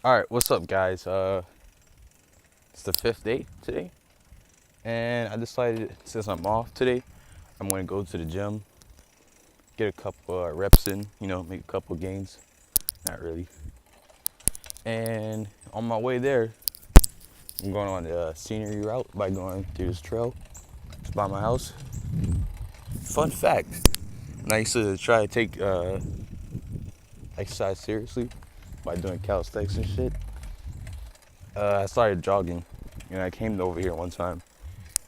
All right, what's up, guys? It's the 5th day today, and I decided since I'm off today, I'm gonna go to the gym, get a couple reps in, make a couple gains. Not really. And on my way there, I'm going on the scenery route by going through this trail. It's by my house. Fun fact: when I used to try to take exercise seriously by doing calisthenics and shit, I started jogging. I came over here one time,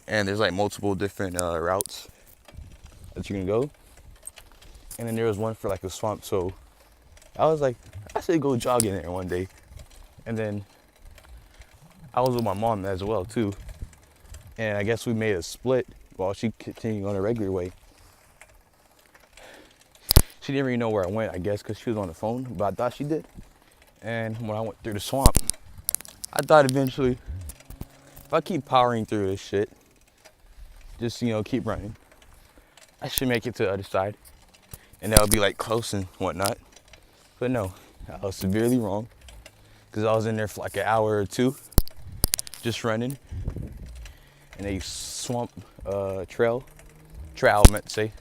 and there's like multiple different routes that you can go. And then there was one for like a swamp, so I was like, I should go jogging there one day. And then I was with my mom as well too, and I guess we made a split while she continued on the regular way. She didn't really know where I went, I guess, because she was on the phone, but I thought she did. And when I went through the swamp, I thought eventually, if I keep powering through this shit, just, keep running, I should make it to the other side. And that would be like close and whatnot. But no, I was severely wrong, because I was in there for like an hour or two, just running in a swamp trail I meant to say,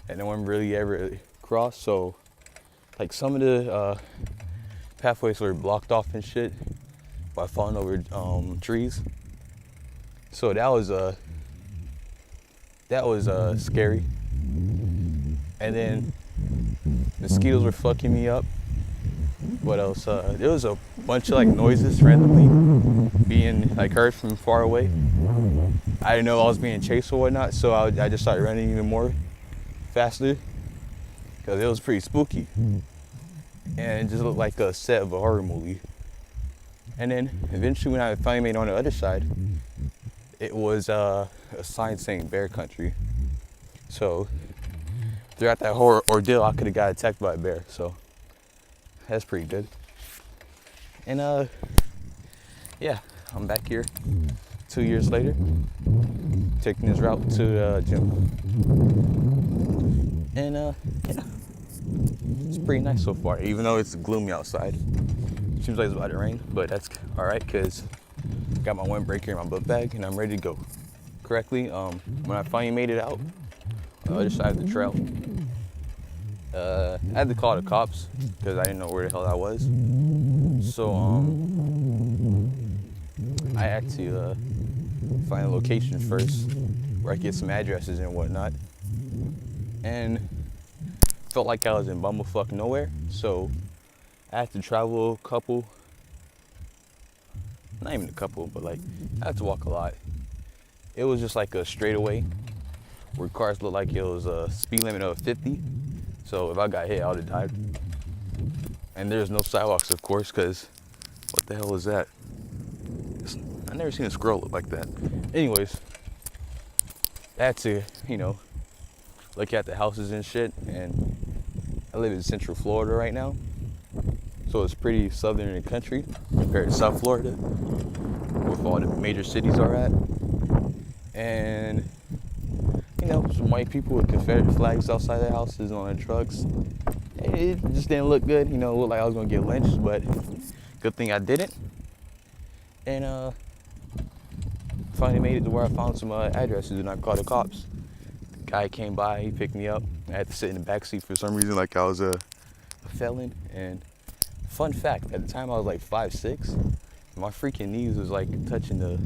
and no one really ever crossed. So like some of the pathways were blocked off and shit by falling over trees. So that was scary. And then mosquitoes were fucking me up. What else? There was a bunch of like noises randomly being like heard from far away. I didn't know I was being chased or whatnot, so I just started running even more faster because it was pretty spooky, and it just looked like a set of a horror movie. And then eventually, when I finally made it on the other side, it was a sign saying bear country. So throughout that whole ordeal, I could have got attacked by a bear. So that's pretty good. And yeah, I'm back here 2 years later, taking this route to the gym. And yeah, it's pretty nice so far, even though it's gloomy outside. Seems like it's about to rain, but that's all right because I got my windbreaker in my book bag and I'm ready to go correctly. When I finally made it out on the other side of the trail, I had to call the cops because I didn't know where the hell I was. So I had to find a location first where I could get some addresses and whatnot, and felt like I was in bumblefuck nowhere. So I had to travel not even a couple, but like I had to walk a lot. It was just like a straightaway where cars looked like it was a speed limit of 50. So if I got hit, I would have died. And there's no sidewalks, of course, because what the hell is that? I never seen a squirrel look like that. Anyways, I had to, look at the houses and shit. And I live in Central Florida right now, so it's pretty southern in the country compared to South Florida, where all the major cities are at. And some white people with Confederate flags outside their houses on their trucks. It just didn't look good. It looked like I was gonna get lynched, but good thing I didn't. And finally made it to where I found some addresses and I called the cops. The guy came by, he picked me up. I had to sit in the back seat for some reason, like I was a felon. And fun fact, at the time I was like 5'6". My freaking knees was like touching the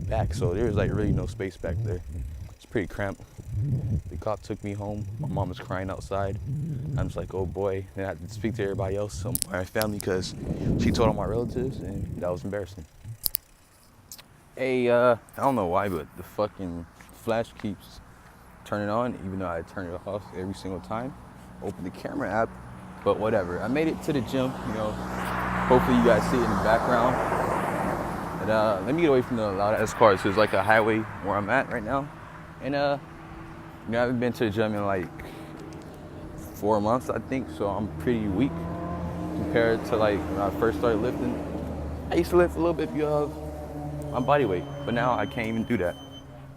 back, so there was like really no space back there. It's pretty cramped. The cop took me home. My mom was crying outside. I'm just like, oh boy. Then I had to speak to everybody else, my family, because she told all my relatives, and that was embarrassing. Hey, I don't know why, but the fucking flash keeps turning on, even though I turn it off every single time. Open the camera app, but whatever. I made it to the gym, Hopefully you guys see it in the background. But let me get away from the loud ass cars. So it's like a highway where I'm at right now. And I haven't been to the gym in like 4 months, I think, so I'm pretty weak compared to like when I first started lifting. I used to lift a little bit above my body weight, but now I can't even do that.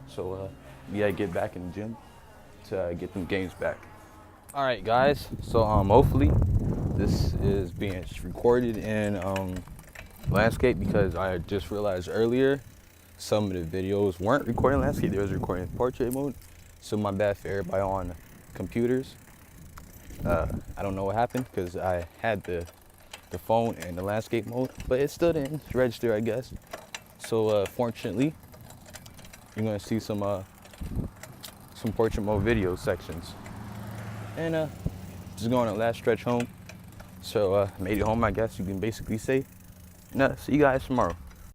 So we gotta get back in the gym to get them gains back. All right, guys. So hopefully This is being recorded in landscape because I just realized earlier some of the videos weren't recording landscape, they was recording portrait mode. So my bad for everybody on computers. I don't know what happened because I had the phone in the landscape mode, but it still didn't register, I guess. So fortunately, you're gonna see some portrait mode video sections. And just going on the last stretch home. So made it home, I guess you can basically say. See you guys tomorrow.